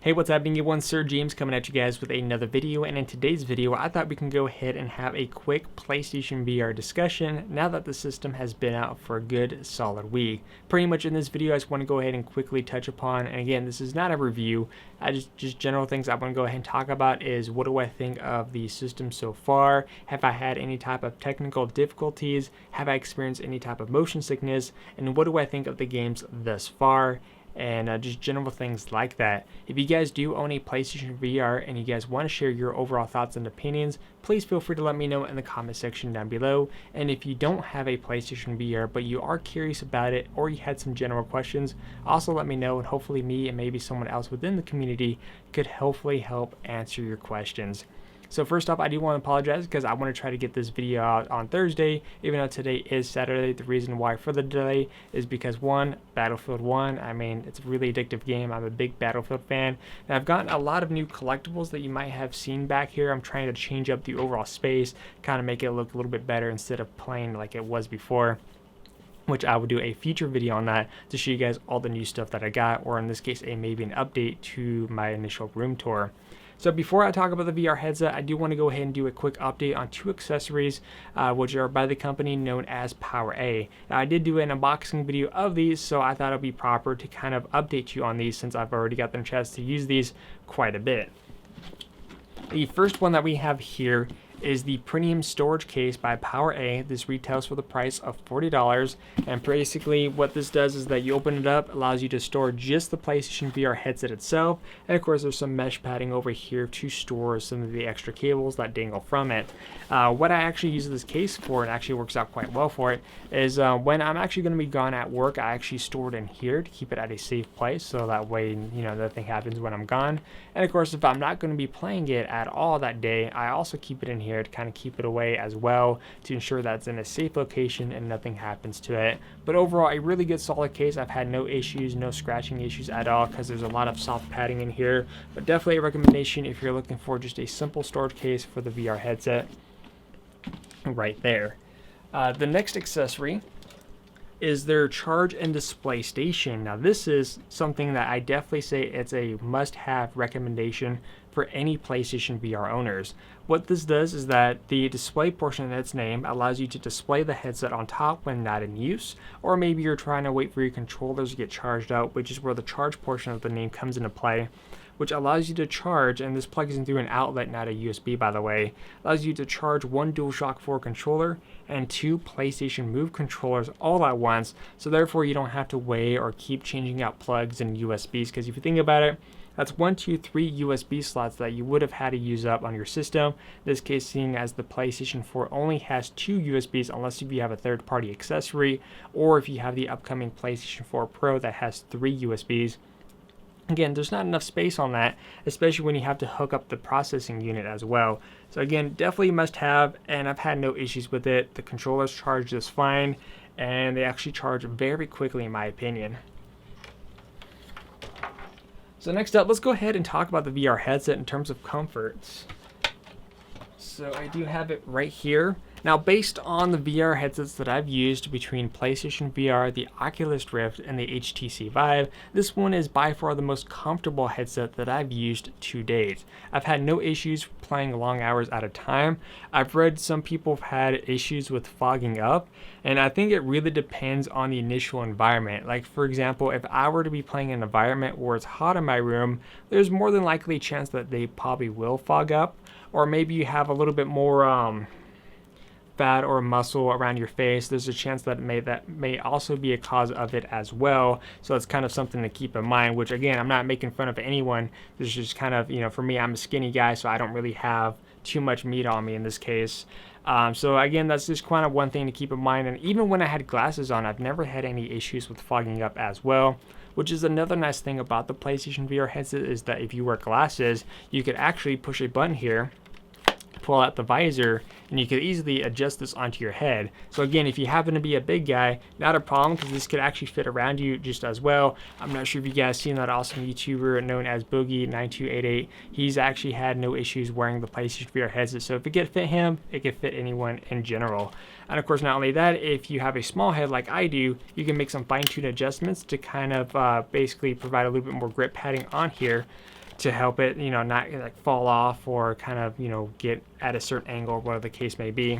Hey, what's happening everyone? SirJames coming at you guys with another video, and in today's video I thought we can go ahead and have a quick PlayStation VR discussion now that the system has been out for a good solid week. Pretty much in this video I just want to go ahead and quickly touch upon, and again this is not a review, I just general things I want to go ahead and talk about is what do I think of the system so far, have I had any type of technical difficulties, have I experienced any type of motion sickness, and what do I think of the games thus far, and just general things like that. If you guys do own a PlayStation VR and you guys want to share your overall thoughts and opinions, please feel free to let me know in the comment section down below. And if you don't have a PlayStation VR but you are curious about it or you had some general questions, also let me know, and hopefully me and maybe someone else within the community could hopefully help answer your questions. So first off, I do want to apologize because I want to try to get this video out on Thursday, even though today is Saturday. The reason why for the delay is because one, Battlefield 1, I mean, it's a really addictive game. I'm a big Battlefield fan. And I've gotten a lot of new collectibles that you might have seen back here. I'm trying to change up the overall space, kind of make it look a little bit better instead of playing like it was before, which I will do a future video on that to show you guys all the new stuff that I got, or in this case, maybe an update to my initial room tour. So before I talk about the VR headset, I do want to go ahead and do a quick update on two accessories, which are by the company known as PowerA. Now, I did do an unboxing video of these, so I thought it would be proper to kind of update you on these since I've already got the chance to use these quite a bit. The first one that we have here is the premium storage case by PowerA. This retails for the price of $40, and basically what this does is that you open it up, allows you to store just the PlayStation VR headset itself, and of course there's some mesh padding over here to store some of the extra cables that dangle from it. What I actually use this case for, and actually works out quite well for it, is when I'm actually going to be gone at work, I actually store it in here to keep it at a safe place, so that way nothing happens when I'm gone. And of course if I'm not going to be playing it at all that day, I also keep it in here to kind of keep it away as well to ensure that it's in a safe location and nothing happens to it. But overall, a really good solid case. I've had no issues, no scratching issues at all because there's a lot of soft padding in here, but definitely a recommendation if you're looking for just a simple storage case for the VR headset right there. The next accessory is their charge and display station. Now this is something that I definitely say it's a must-have recommendation for any PlayStation VR owners. What this does is that the display portion of its name allows you to display the headset on top when not in use, or maybe you're trying to wait for your controllers to get charged out, which is where the charge portion of the name comes into play, which allows you to charge, and this plugs in through an outlet, not a USB by the way, allows you to charge one DualShock 4 controller and two PlayStation Move controllers all at once, so therefore you don't have to wait or keep changing out plugs and USBs, because if you think about it, that's 1, 2, 3 USB slots that you would have had to use up on your system. In this case, seeing as the PlayStation 4 only has 2 USBs unless if you have a third-party accessory, or if you have the upcoming PlayStation 4 Pro that has 3 USBs. Again, there's not enough space on that, especially when you have to hook up the processing unit as well. So again, definitely must have, and I've had no issues with it. The controllers charge just fine, and they actually charge very quickly in my opinion. So next up, let's go ahead and talk about the VR headset in terms of comforts. So I do have it right here. Now, based on the VR headsets that I've used between PlayStation VR, the Oculus Rift, and the HTC Vive, this one is by far the most comfortable headset that I've used to date. I've had no issues playing long hours at a time. I've read some people have had issues with fogging up, and I think it really depends on the initial environment. Like for example, if I were to be playing in an environment where it's hot in my room, there's more than likely a chance that they probably will fog up, or maybe you have a little bit more fat or muscle around your face, there's a chance that may also be a cause of it as well. So it's kind of something to keep in mind, which again, I'm not making fun of anyone. This is just kind of, for me, I'm a skinny guy, so I don't really have too much meat on me in this case. So again, that's just kind of one thing to keep in mind. And even when I had glasses on, I've never had any issues with fogging up as well, which is another nice thing about the PlayStation VR headset, is that if you wear glasses, you could actually push a button here, pull out the visor, and you could easily adjust this onto your head. So again, if you happen to be a big guy, not a problem, because this could actually fit around you just as well. I'm not sure if you guys seen that awesome YouTuber known as Boogie9288. He's actually had no issues wearing the PlayStation VR headset, so if it could fit him, it could fit anyone in general. And of course, not only that, if you have a small head like I do, you can make some fine-tuned adjustments to kind of basically provide a little bit more grip padding on here to help it, not like fall off or kind of, get at a certain angle, whatever the case may be.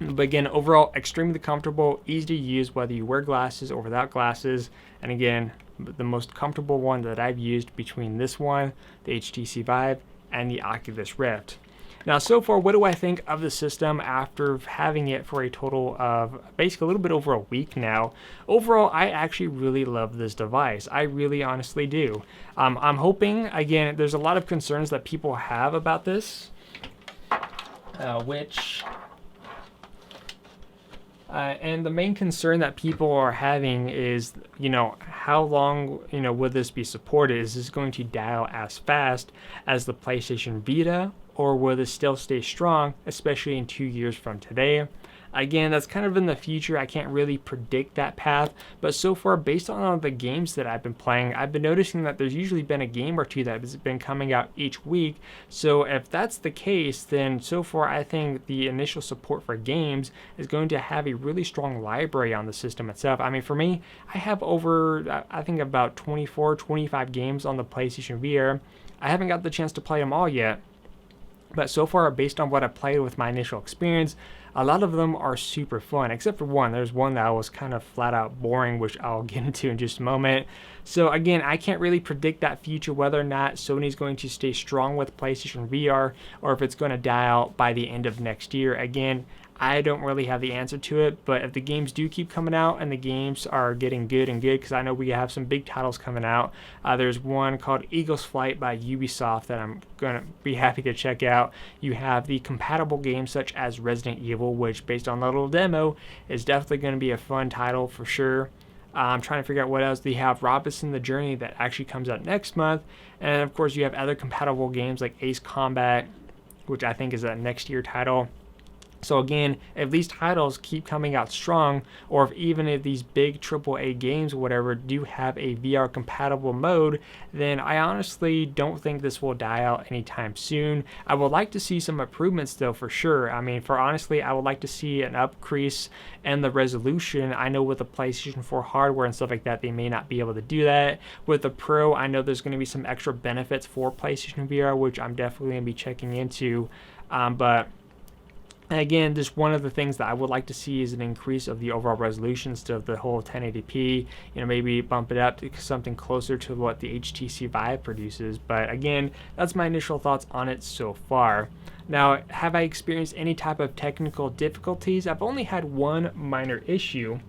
But again, overall, extremely comfortable, easy to use, whether you wear glasses or without glasses. And again, the most comfortable one that I've used between this one, the HTC Vive, and the Oculus Rift. Now, so far, what do I think of the system after having it for a total of basically a little bit over a week now? Overall, I actually really love this device. I really honestly do. I'm hoping, again, there's a lot of concerns that people have about this, and the main concern that people are having is, how long, will this be supported? Is this going to dial as fast as the PlayStation Vita, or will this still stay strong, especially in 2 years from today? Again, that's kind of in the future. I can't really predict that path, but so far, based on all the games that I've been playing, I've been noticing that there's usually been a game or two that has been coming out each week. So if that's the case, then so far, I think the initial support for games is going to have a really strong library on the system itself. I mean, for me, I have over, I think about 24, 25 games on the PlayStation VR. I haven't got the chance to play them all yet, but so far, based on what I played with my initial experience, a lot of them are super fun, except for one. There's one that was kind of flat out boring, which I'll get into in just a moment. So again, I can't really predict that future, whether or not Sony's going to stay strong with PlayStation VR or if it's going to die out by the end of next year. Again, I don't really have the answer to it, but if the games do keep coming out and the games are getting good, because I know we have some big titles coming out. There's one called Eagle's Flight by Ubisoft that I'm going to be happy to check out. You have the compatible games such as Resident Evil, which based on the little demo is definitely going to be a fun title for sure. I'm trying to figure out what else. They have Robinson the Journey that actually comes out next month. And of course you have other compatible games like Ace Combat, which I think is a next year title. So again, if these titles keep coming out strong, or if these big AAA games or whatever do have a VR compatible mode, then I honestly don't think this will die out anytime soon. I would like to see some improvements though, for sure. I mean, I would like to see an increase in the resolution. I know with the PlayStation 4 hardware and stuff like that, they may not be able to do that. With the Pro, I know there's going to be some extra benefits for PlayStation VR, which I'm definitely going to be checking into. But again, just one of the things that I would like to see is an increase of the overall resolution instead of the whole 1080p. Maybe bump it up to something closer to what the HTC Vive produces. But again, that's my initial thoughts on it so far. Now, have I experienced any type of technical difficulties? I've only had one minor issue,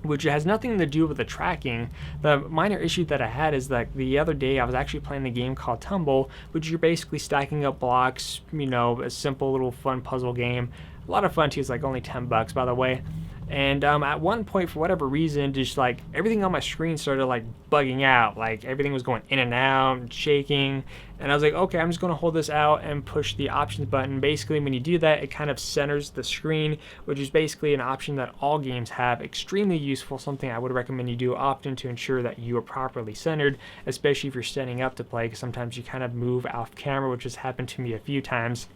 which has nothing to do with the tracking. The minor issue that I had is that the other day I was actually playing a game called Tumble, which you're basically stacking up blocks, a simple little fun puzzle game. A lot of fun too. It's like only $10, by the way. And at one point, for whatever reason, just like everything on my screen started like bugging out. Like everything was going in and out and shaking. And I was like, okay, I'm just going to hold this out and push the options button. Basically, when you do that, it kind of centers the screen, which is basically an option that all games have. Extremely useful, something I would recommend you do often to ensure that you are properly centered, especially if you're standing up to play, because sometimes you kind of move off camera, which has happened to me a few times.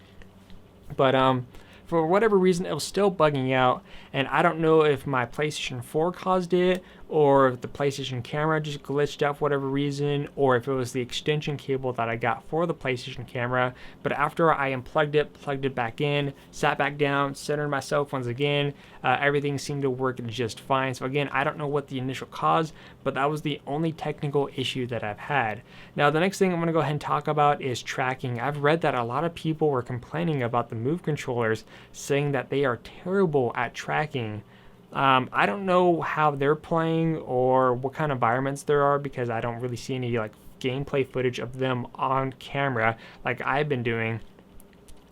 But for whatever reason, it was still bugging out, and I don't know if my PlayStation 4 caused it, or if the PlayStation camera just glitched out for whatever reason, or if it was the extension cable that I got for the PlayStation camera. But after I unplugged it, plugged it back in, sat back down, centered myself once again, everything seemed to work just fine. So again, I don't know what the initial cause, but that was the only technical issue that I've had. Now, the next thing I'm going to go ahead and talk about is tracking. I've read that a lot of people were complaining about the Move controllers, saying that they are terrible at tracking. I don't know how they're playing or what kind of environments there are, because I don't really see any like gameplay footage of them on camera like I've been doing,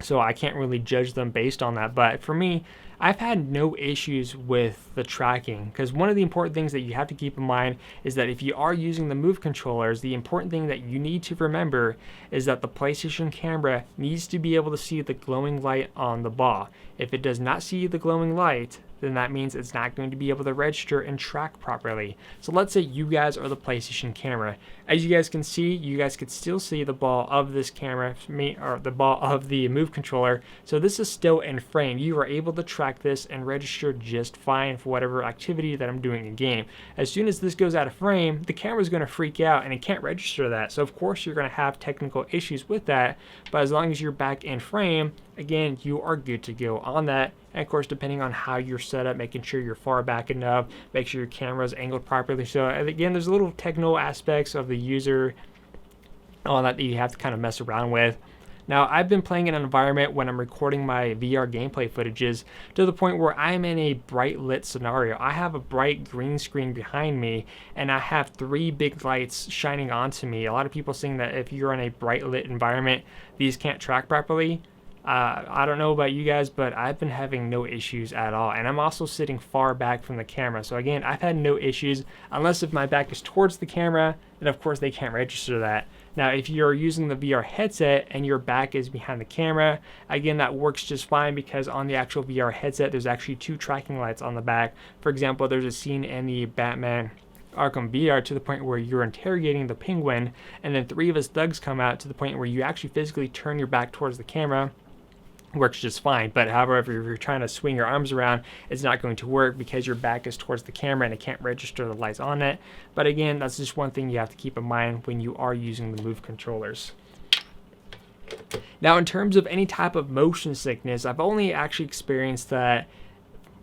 so I can't really judge them based on that. But for me, I've had no issues with the tracking, because one of the important things that you have to keep in mind is that if you are using the Move controllers, the important thing that you need to remember is that the PlayStation camera needs to be able to see the glowing light on the ball. If it does not see the glowing light, then that means it's not going to be able to register and track properly. So let's say you guys are the PlayStation camera. As you guys can see, you guys could still see the ball of this camera, or the ball of the Move controller. So this is still in frame. You are able to track this and register just fine for whatever activity that I'm doing in game. As soon as this goes out of frame, the camera is going to freak out and it can't register that. So of course you're going to have technical issues with that, but as long as you're back in frame, again, you are good to go on that. And of course, depending on how you're set up, making sure you're far back enough, make sure your camera is angled properly. So again, there's little technical aspects of the user, all that you have to kind of mess around with. Now, I've been playing in an environment when I'm recording my VR gameplay footages to the point where I'm in a bright lit scenario. I have a bright green screen behind me, and I have 3 big lights shining onto me. A lot of people saying that if you're in a bright lit environment, these can't track properly. I don't know about you guys, but I've been having no issues at all. And I'm also sitting far back from the camera. So again, I've had no issues unless if my back is towards the camera, then of course they can't register that. Now, if you're using the VR headset and your back is behind the camera, again, that works just fine because on the actual VR headset, there's actually 2 tracking lights on the back. For example, there's a scene in the Batman Arkham VR to the point where you're interrogating the Penguin, and then 3 of his thugs come out to the point where you actually physically turn your back towards the camera. Works just fine. But however, if you're trying to swing your arms around, it's not going to work because your back is towards the camera and it can't register the lights on it. But again, that's just one thing you have to keep in mind when you are using the Move controllers. Now, in terms of any type of motion sickness, I've only actually experienced that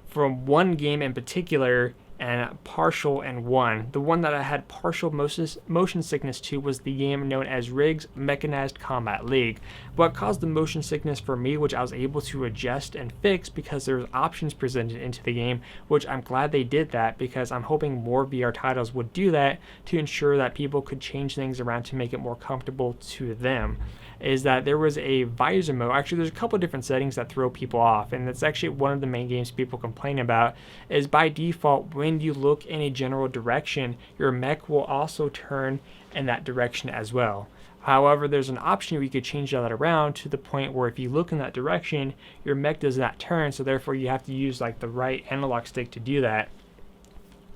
from one game in particular, and partial in one. The one that I had partial motion sickness to was the game known as Riggs Mechanized Combat League. What caused the motion sickness for me, which I was able to adjust and fix because there's options presented into the game, which I'm glad they did that because I'm hoping more VR titles would do that to ensure that people could change things around to make it more comfortable to them. Is that there was a visor mode. Actually, there's a couple different settings that throw people off, and that's actually one of the main games people complain about. Is by default, when you look in a general direction, your mech will also turn in that direction as well. However, there's an option where you could change that around to the point where if you look in that direction, your mech does not turn, so therefore you have to use like the right analog stick to do that.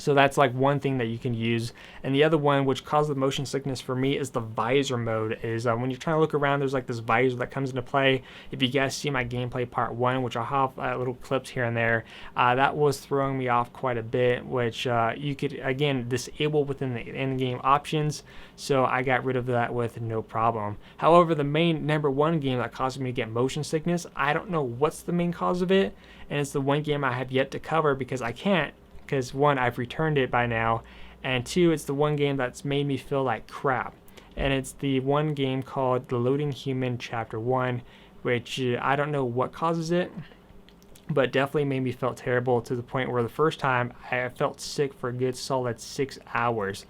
So that's like one thing that you can use. And the other one, which caused the motion sickness for me, is the visor mode. Is when you're trying to look around, there's like this visor that comes into play. If you guys see my gameplay part 1, which I'll have little clips here and there, that was throwing me off quite a bit, which you could, again, disable within the in-game options. So I got rid of that with no problem. However, the main #1 game that caused me to get motion sickness, I don't know what's the main cause of it. And it's the one game I have yet to cover because I can't. Because 1, I've returned it by now, and 2, it's the one game that's made me feel like crap. And it's the one game called The Loading Human Chapter 1, which I don't know what causes it, but definitely made me feel terrible to the point where the first time I felt sick for a good solid 6 hours.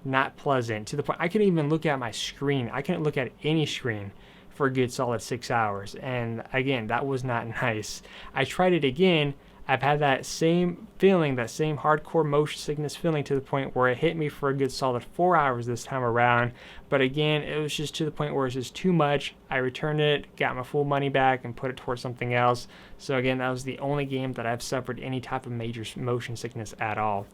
Not pleasant, to the point I couldn't even look at my screen. I couldn't look at any screen for a good solid 6 hours. And again, that was not nice. I tried it again. I've had that same feeling, that same hardcore motion sickness feeling to the point where it hit me for a good solid 4 hours this time around. But again, it was just to the point where it's just too much. I returned it, got my full money back, and put it towards something else. So again, that was the only game that I've suffered any type of major motion sickness at all.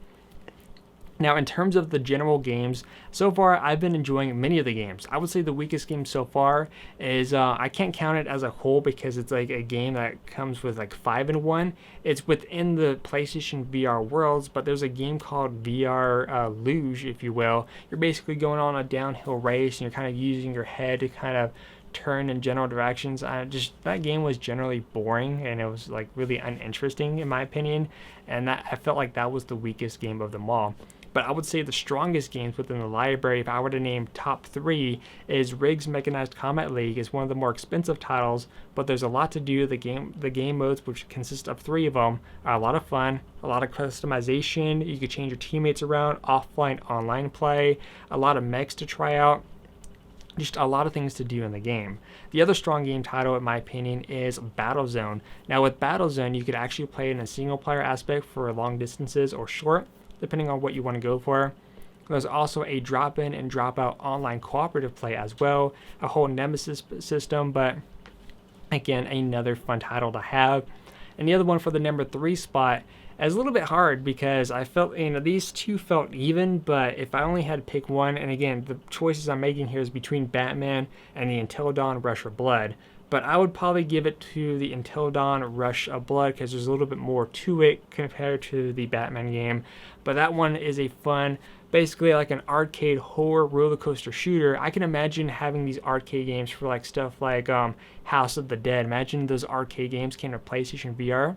Now, in terms of the general games, so far I've been enjoying many of the games. I would say the weakest game so far is, I can't count it as a whole because it's like a game that comes with like 5-in-1. It's within the PlayStation VR worlds, but there's a game called VR Luge, if you will. You're basically going on a downhill race and you're kind of using your head to kind of turn in general directions. That game was generally boring and it was like really uninteresting in my opinion, and that I felt like that was the weakest game of them all. But I would say the strongest games within the library, if I were to name top 3, is Riggs Mechanized Combat League. Is one of the more expensive titles, but there's a lot to do. The game modes, which consist of 3 of them, are a lot of fun, a lot of customization. You could change your teammates around, offline, online play, a lot of mechs to try out. Just a lot of things to do in the game. The other strong game title, in my opinion, is Battlezone. Now, with Battlezone, you could actually play in a single-player aspect for long distances or short, depending on what you want to go for. There's also a drop-in and drop-out online cooperative play as well, a whole nemesis system, but again, another fun title to have. And the other one for the number 3 spot is a little bit hard because I felt, these two felt even, but if I only had to pick one, and again, the choices I'm making here is between Batman and the Until Dawn Rush of Blood, but I would probably give it to the Until Dawn Rush of Blood because there's a little bit more to it compared to the Batman game. But that one is a fun, basically like an arcade horror roller coaster shooter. I can imagine having these arcade games for like stuff like House of the Dead. Imagine those arcade games came to PlayStation VR,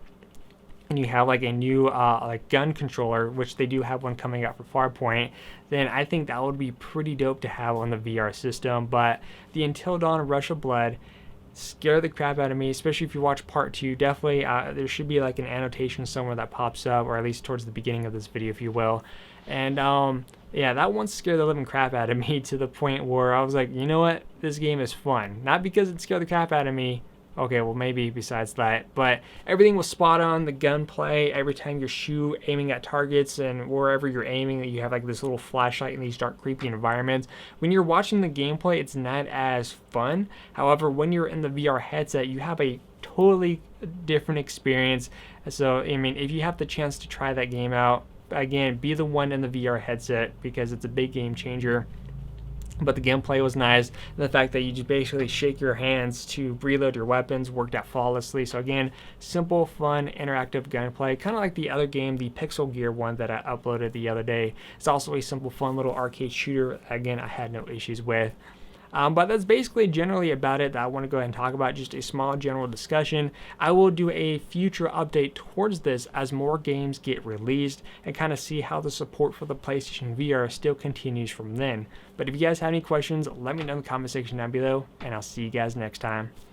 and you have like a new like gun controller, which they do have one coming out for Farpoint. Then I think that would be pretty dope to have on the VR system. But the Until Dawn Rush of Blood scared the crap out of me, especially if you watch part 2. Definitely there should be like an annotation somewhere that pops up, or at least towards the beginning of this video, if you will. And yeah, that one scared the living crap out of me to the point where I was like, you know what, this game is fun. Not because it scared the crap out of me, okay, well maybe besides that, but everything was spot on. The gunplay, every time you shoot, aiming at targets, and wherever you're aiming, you have like this little flashlight in these dark, creepy environments. When you're watching the gameplay, it's not as fun. However, when you're in the VR headset, you have a totally different experience. So I mean, if you have the chance to try that game out, again, be the one in the VR headset because it's a big game changer. But the gameplay was nice. The fact that you just basically shake your hands to reload your weapons worked out flawlessly. So again, simple, fun, interactive gunplay, kind of like the other game, the Pixel Gear one that I uploaded the other day. It's also a simple, fun little arcade shooter. Again, I had no issues with. But that's basically generally about it that I want to go ahead and talk about, just a small general discussion. I will do a future update towards this as more games get released and kind of see how the support for the PlayStation VR still continues from then. But if you guys have any questions, let me know in the comment section down below, and I'll see you guys next time.